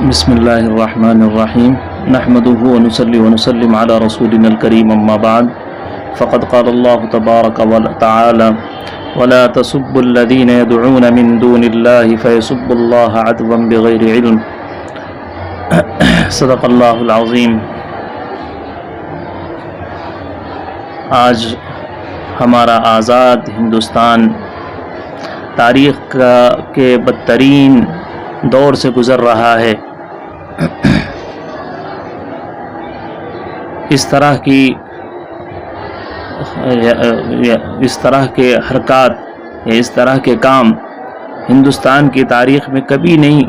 بسم اللہ الرحمن الرحیم نحمده ونصلي ونسلم على رسولنا الكريم اما بعد فقد قال الله تبارك وتعالى ولا تسبوا الذين يدعون من دون الله فيسبوا الله عدوا بغير علم صدق اللہ العظیم۔ آج ہمارا آزاد ہندوستان تاریخ کے بدترین دور سے گزر رہا ہے۔ اس طرح کے حرکات یا اس طرح کے کام ہندوستان کی تاریخ میں کبھی نہیں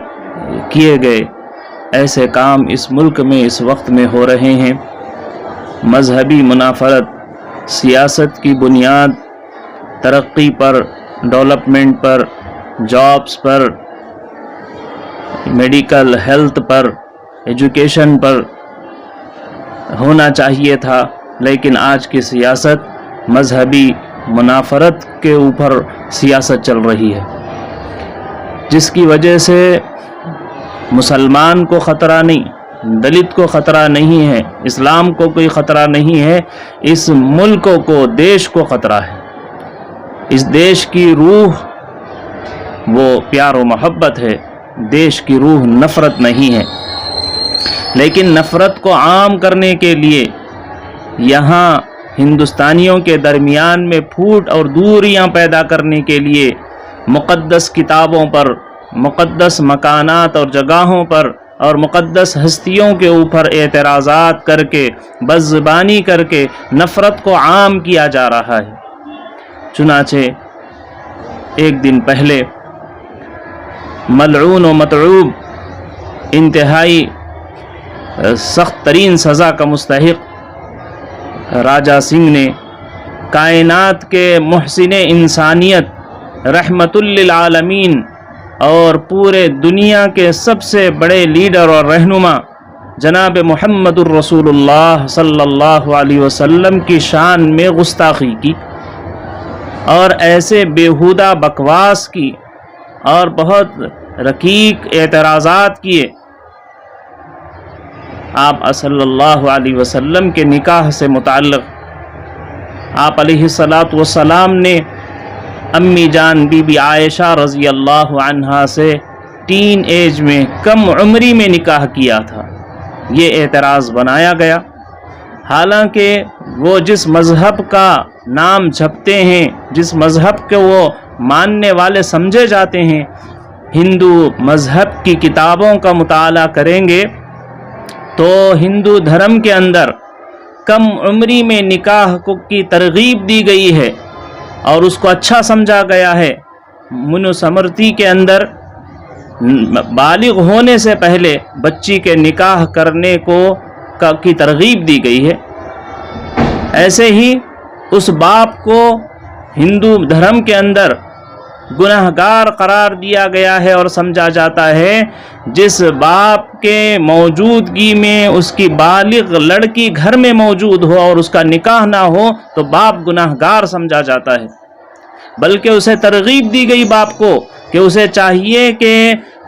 کیے گئے۔ ایسے کام اس ملک میں اس وقت میں ہو رہے ہیں۔ مذہبی منافرت، سیاست کی بنیاد ترقی پر، ڈیولپمنٹ پر، جابس پر، میڈیکل ہیلتھ پر، ایجوکیشن پر ہونا چاہیے تھا، لیکن آج کی سیاست مذہبی منافرت کے اوپر سیاست چل رہی ہے، جس کی وجہ سے مسلمان کو خطرہ نہیں، دلت کو خطرہ نہیں ہے، اسلام کو کوئی خطرہ نہیں ہے، اس ملک کو، دیش کو خطرہ ہے۔ اس دیش کی روح وہ پیار و محبت ہے، دیش کی روح نفرت نہیں ہے۔ لیکن نفرت کو عام کرنے کے لیے یہاں ہندوستانیوں کے درمیان میں پھوٹ اور دوریاں پیدا کرنے کے لیے مقدس کتابوں پر، مقدس مکانات اور جگہوں پر اور مقدس ہستیوں کے اوپر اعتراضات کر کے، بدزبانی کر کے نفرت کو عام کیا جا رہا ہے۔ چنانچہ ایک دن پہلے ملعون و مطعوب، انتہائی سخت ترین سزا کا مستحق راجہ سنگھ نے کائنات کے محسن انسانیت، رحمت للعالمین اور پورے دنیا کے سب سے بڑے لیڈر اور رہنما جناب محمد الرسول اللہ صلی اللہ علیہ وسلم کی شان میں گستاخی کی اور ایسے بیہودہ بکواس کی اور بہت رقیق اعتراضات کیے۔ آپ صلی اللہ علیہ وسلم کے نکاح سے متعلق آپ علیہ السلام نے امی جان بی بی عائشہ رضی اللہ عنہا سے ٹین ایج میں، کم عمری میں نکاح کیا تھا، یہ اعتراض بنایا گیا۔ حالانکہ وہ جس مذہب کا نام جپتے ہیں، جس مذہب کے وہ ماننے والے سمجھے جاتے ہیں، ہندو مذہب کی کتابوں کا مطالعہ کریں گے تو ہندو دھرم کے اندر کم عمری میں نکاح کی ترغیب دی گئی ہے اور اس کو اچھا سمجھا گیا ہے۔ منوسمرتی کے اندر بالغ ہونے سے پہلے بچی کے نکاح کرنے کی ترغیب دی گئی ہے۔ ایسے ہی اس باپ کو ہندو دھرم کے اندر گناہگار قرار دیا گیا ہے اور سمجھا جاتا ہے جس باپ کے موجودگی میں اس کی بالغ لڑکی گھر میں موجود ہو اور اس کا نکاح نہ ہو تو باپ گناہگار سمجھا جاتا ہے۔ بلکہ اسے ترغیب دی گئی باپ کو کہ اسے چاہیے کہ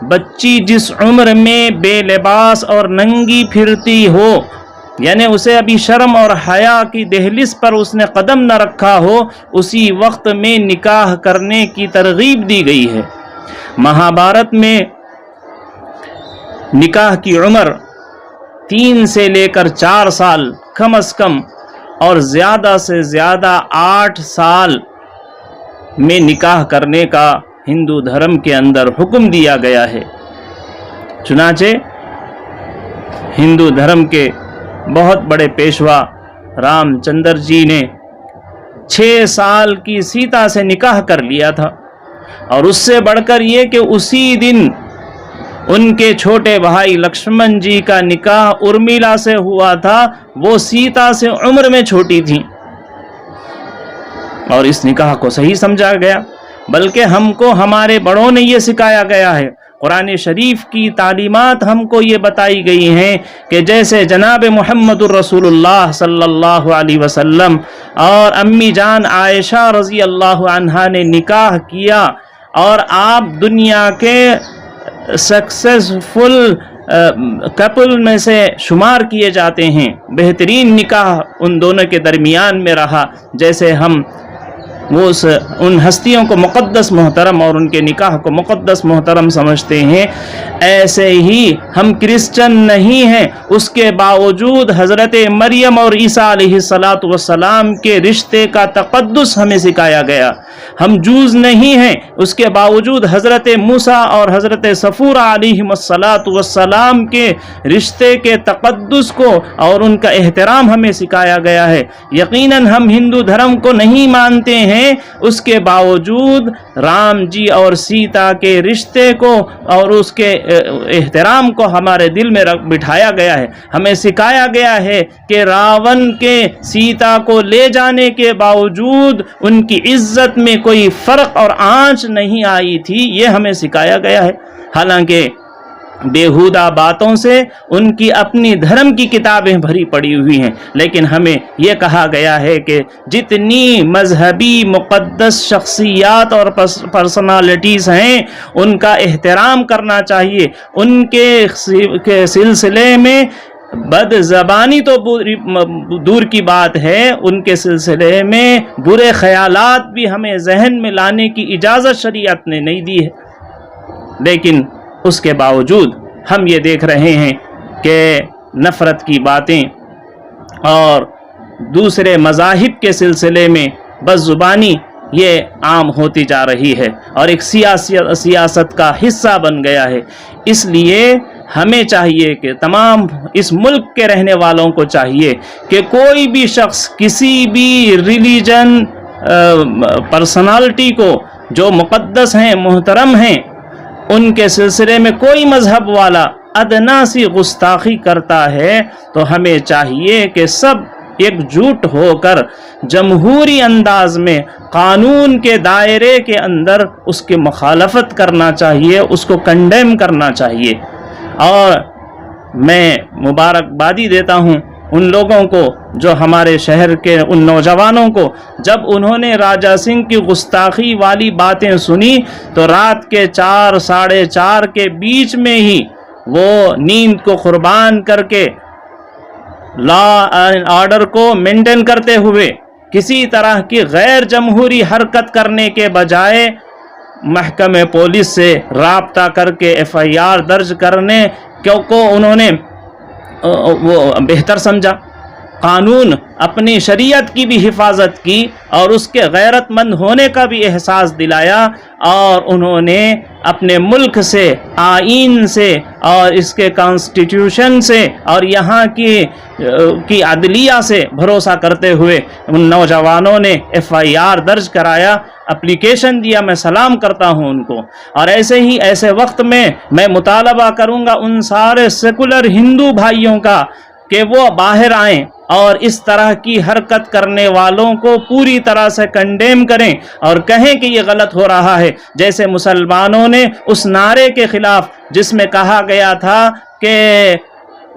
بچی جس عمر میں بے لباس اور ننگی پھرتی ہو، یعنی اسے ابھی شرم اور حیا کی دہلیز پر اس نے قدم نہ رکھا ہو، اسی وقت میں نکاح کرنے کی ترغیب دی گئی ہے۔ مہابھارت میں نکاح کی عمر 3 سے لے کر 4 سال کم از کم اور زیادہ سے زیادہ 8 سال میں نکاح کرنے کا ہندو دھرم کے اندر حکم دیا گیا ہے۔ چنانچہ ہندو دھرم کے بہت بڑے پیشوا رام چندر جی نے 6 سال کی سیتا سے نکاح کر لیا تھا، اور اس سے بڑھ کر یہ کہ اسی دن ان کے چھوٹے بھائی لکشمن جی کا نکاح ارمیلا سے ہوا تھا، وہ سیتا سے عمر میں چھوٹی تھیں، اور اس نکاح کو صحیح سمجھا گیا۔ بلکہ ہم کو ہمارے بڑوں نے یہ سکھایا گیا ہے، قرآن شریف کی تعلیمات ہم کو یہ بتائی گئی ہیں کہ جیسے جناب محمد الرسول اللہ صلی اللہ علیہ وسلم اور امی جان عائشہ رضی اللہ عنہا نے نکاح کیا اور آپ دنیا کے سکسیسفل کپل میں سے شمار کیے جاتے ہیں. بہترین نکاح ان دونوں کے درمیان میں رہا. جیسے ہم ان ہستیوں کو مقدس محترم اور ان کے نکاح کو مقدس محترم سمجھتے ہیں، ایسے ہی ہم کرسچن نہیں ہیں، اس کے باوجود حضرت مریم اور عیسیٰ علیہ السلام کے رشتے کا تقدس ہمیں سکھایا گیا. ہم جوز نہیں ہیں، اس کے باوجود حضرت موسیٰ اور حضرت صفورہ علیہ السلام کے رشتے کے تقدس کو اور ان کا احترام ہمیں سکھایا گیا ہے. یقیناً ہم ہندو دھرم کو نہیں مانتے ہیں، اس کے باوجود رام جی اور سیتا کے رشتے کو اور اس کے احترام کو ہمارے دل میں بٹھایا گیا ہے. ہمیں سکھایا گیا ہے کہ راون کے سیتا کو لے جانے کے باوجود ان کی عزت میں کوئی فرق اور آنچ نہیں آئی تھی، یہ ہمیں سکھایا گیا ہے. حالانکہ بیہودہ باتوں سے ان کی اپنی دھرم کی کتابیں بھری پڑی ہوئی ہیں، لیکن ہمیں یہ کہا گیا ہے کہ جتنی مذہبی مقدس شخصیات اور پرسنالٹیز ہیں ان کا احترام کرنا چاہیے. ان کے سلسلے میں بد زبانی تو دور کی بات ہے، ان کے سلسلے میں برے خیالات بھی ہمیں ذہن میں لانے کی اجازت شریعت نے نہیں دی ہے. لیکن اس کے باوجود ہم یہ دیکھ رہے ہیں کہ نفرت کی باتیں اور دوسرے مذاہب کے سلسلے میں بد زبانی یہ عام ہوتی جا رہی ہے اور ایک سیاست کا حصہ بن گیا ہے. اس لیے ہمیں چاہیے کہ تمام اس ملک کے رہنے والوں کو چاہیے کہ کوئی بھی شخص کسی بھی ریلیجن پرسنالٹی کو جو مقدس ہیں محترم ہیں ان کے سلسلے میں کوئی مذہب والا ادنا سی گستاخی کرتا ہے تو ہمیں چاہیے کہ سب ایک جٹ ہو کر جمہوری انداز میں قانون کے دائرے کے اندر اس کی مخالفت کرنا چاہیے، اس کو کنڈیم کرنا چاہیے. اور میں مبارکبادی دیتا ہوں ان لوگوں کو جو ہمارے شہر کے ان نوجوانوں کو جب انہوں نے راجہ سنگھ کی گستاخی والی باتیں سنی تو رات کے 4 ساڑھے 4 کے بیچ میں ہی وہ نیند کو قربان کر کے لا اینڈ آرڈر کو مینٹین کرتے ہوئے کسی طرح کی غیر جمہوری حرکت کرنے کے بجائے محکمہ پولیس سے رابطہ کر کے FIR درج کرنے کو انہوں نے وہ بہتر سمجھا. قانون اپنی شریعت کی بھی حفاظت کی اور اس کے غیرت مند ہونے کا بھی احساس دلایا، اور انہوں نے اپنے ملک سے، آئین سے اور اس کے کانسٹیٹیوشن سے اور یہاں کی عدلیہ سے بھروسہ کرتے ہوئے ان نوجوانوں نے FIR درج کرایا، اپلیکیشن دیا. میں سلام کرتا ہوں ان کو. اور ایسے وقت میں مطالبہ کروں گا ان سارے سیکولر ہندو بھائیوں کا کہ وہ باہر آئیں اور اس طرح کی حرکت کرنے والوں کو پوری طرح سے کنڈیم کریں اور کہیں کہ یہ غلط ہو رہا ہے. جیسے مسلمانوں نے اس نعرے کے خلاف جس میں کہا گیا تھا کہ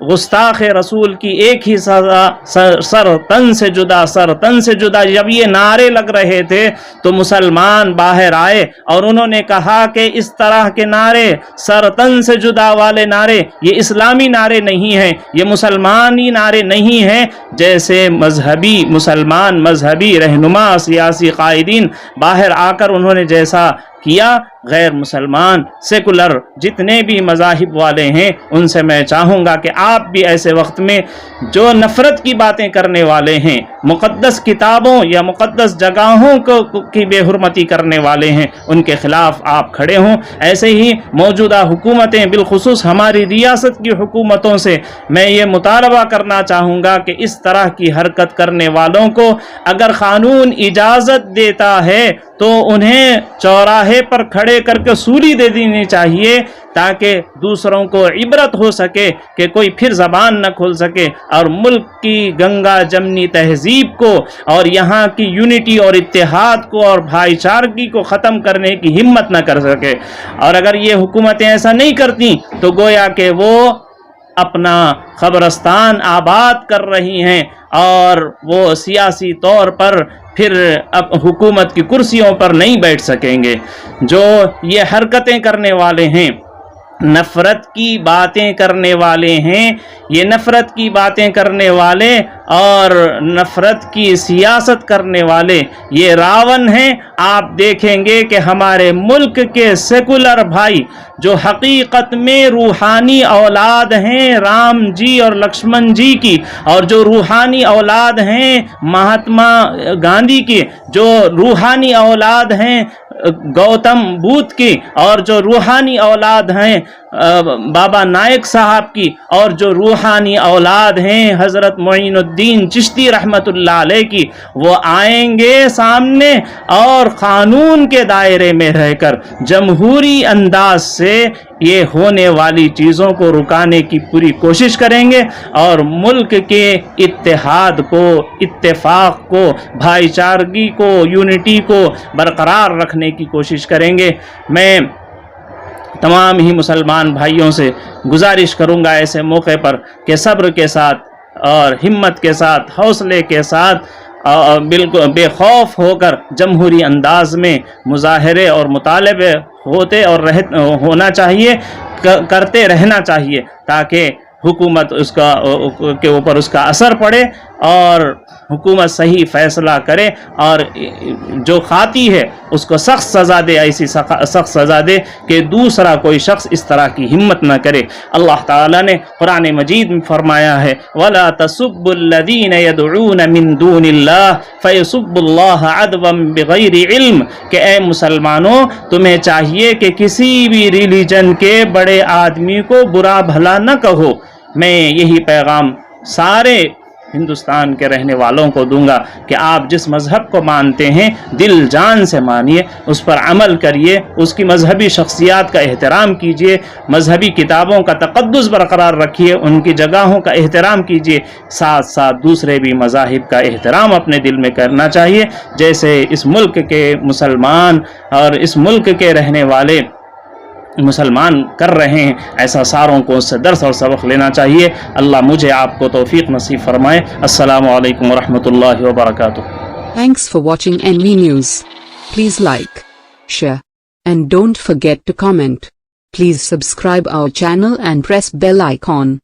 گستاخ رسول کی ایک ہی سزا، سر تن سے جدا، سر تن سے جدا، جب یہ نعرے لگ رہے تھے تو مسلمان باہر آئے اور انہوں نے کہا کہ اس طرح کے نعرے، سر تن سے جدا والے نعرے، یہ اسلامی نعرے نہیں ہیں، یہ مسلمانی نعرے نہیں ہیں. جیسے مسلمان مذہبی رہنما، سیاسی قائدین باہر آ کر انہوں نے جیسا کیا، غیر مسلمان سیکولر جتنے بھی مذاہب والے ہیں ان سے میں چاہوں گا کہ آپ بھی ایسے وقت میں جو نفرت کی باتیں کرنے والے ہیں، مقدس کتابوں یا مقدس جگہوں کی بے حرمتی کرنے والے ہیں، ان کے خلاف آپ کھڑے ہوں. ایسے ہی موجودہ حکومتیں، بالخصوص ہماری ریاست کی حکومتوں سے میں یہ مطالبہ کرنا چاہوں گا کہ اس طرح کی حرکت کرنے والوں کو اگر قانون اجازت دیتا ہے تو انہیں چوراہے پر کھڑے کر کے سولی دے دینی چاہیے تاکہ دوسروں کو عبرت ہو سکے کہ کوئی پھر زبان نہ کھول سکے اور ملک کی گنگا جمنی تہذیب کو اور یہاں کی یونٹی اور اتحاد کو اور بھائی چارگی کو ختم کرنے کی ہمت نہ کر سکے. اور اگر یہ حکومتیں ایسا نہیں کرتی تو گویا کہ وہ اپنا قبرستان آباد کر رہی ہیں اور وہ سیاسی طور پر پھر اب حکومت کی کرسیوں پر نہیں بیٹھ سکیں گے. جو یہ حرکتیں کرنے والے ہیں نفرت کی باتیں کرنے والے ہیں، یہ نفرت کی باتیں کرنے والے اور نفرت کی سیاست کرنے والے یہ راون ہیں۔ آپ دیکھیں گے کہ ہمارے ملک کے سیکولر بھائی جو حقیقت میں روحانی اولاد ہیں رام جی اور لکشمن جی کی، اور جو روحانی اولاد ہیں مہاتما گاندھی کی، جو روحانی اولاد ہیں گوتم بدھ کی، اور جو روحانی اولاد ہیں بابا نائک صاحب کی، اور جو روحانی اولاد ہیں حضرت معین الدین چشتی رحمت اللہ علیہ کی، وہ آئیں گے سامنے اور قانون کے دائرے میں رہ کر جمہوری انداز سے یہ ہونے والی چیزوں کو رکانے کی پوری کوشش کریں گے، اور ملک کے اتحاد کو، اتفاق کو، بھائی چارگی کو، یونٹی کو برقرار رکھنے کی کوشش کریں گے۔ میں تمام ہی مسلمان بھائیوں سے گزارش کروں گا ایسے موقع پر کہ صبر کے ساتھ اور ہمت کے ساتھ، حوصلے کے ساتھ، بالکل بے خوف ہو کر جمہوری انداز میں مظاہرے اور مطالبے ہوتے اور ہونا چاہیے، کرتے رہنا چاہیے، تاکہ حکومت اس کا کے اوپر اس کا اثر پڑے اور حکومت صحیح فیصلہ کرے، اور جو خاطی ہے اس کو سخت سزا دے، ایسی سخت سزا دے کہ دوسرا کوئی شخص اس طرح کی ہمت نہ کرے۔ اللہ تعالیٰ نے قرآن مجید میں فرمایا ہے وَلَا تَسُبُّوا الَّذِينَ يَدْعُونَ مِن دُونِ اللَّهِ فَيَسُبُّوا اللَّهَ عَدْوًا بِغَيْرِ عِلْمٍ، کہ اے مسلمانوں تمہیں چاہیے کہ کسی بھی ریلیجن کے بڑے آدمی کو برا بھلا نہ کہو۔ میں یہی پیغام سارے ہندوستان کے رہنے والوں کو دوں گا کہ آپ جس مذہب کو مانتے ہیں دل جان سے مانیے، اس پر عمل کریے، اس کی مذہبی شخصیات کا احترام کیجیے، مذہبی کتابوں کا تقدس برقرار رکھیے، ان کی جگہوں کا احترام کیجیے، ساتھ ساتھ دوسرے بھی مذاہب کا احترام اپنے دل میں کرنا چاہیے، جیسے اس ملک کے مسلمان اور اس ملک کے رہنے والے مسلمان کر رہے ہیں، ایسا ساروں کو اس سے درس اور سبق لینا چاہیے۔ اللہ مجھے آپ کو توفیق نصیب فرمائے۔ السلام علیکم ورحمۃ اللہ وبرکاتہ۔ Thanks for watching NV News. Please like, share, and don't forget to comment. Please subscribe our channel and press bell icon.